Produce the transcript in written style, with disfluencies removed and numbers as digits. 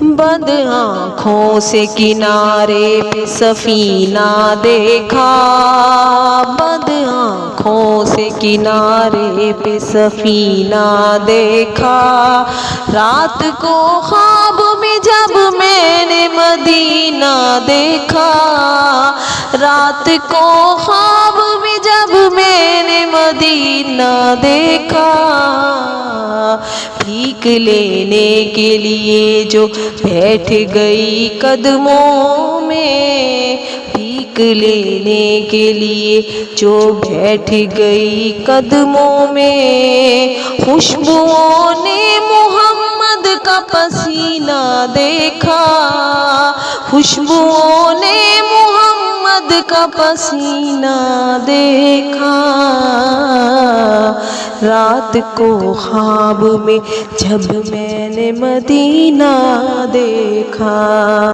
बंद आँखों से किनारे पे सफीना देखा, बंद आँखों से किनारे पे सफीना देखा। रात को ख्वाब में जब मैंने मदीना देखा, रात को ख्वाब में जब मैंने मदीना देखा। भीख लेने के लिए जो बैठ गई कदमों में, भीख लेने के लिए जो बैठ गई कदमों में। खुशबुओं ने मोहम्मद का पसीना देखा, खुशबुओं ने मोहम्मद का पसीना देखा। रात को ख्वाब में जब मैंने मदीना देखा।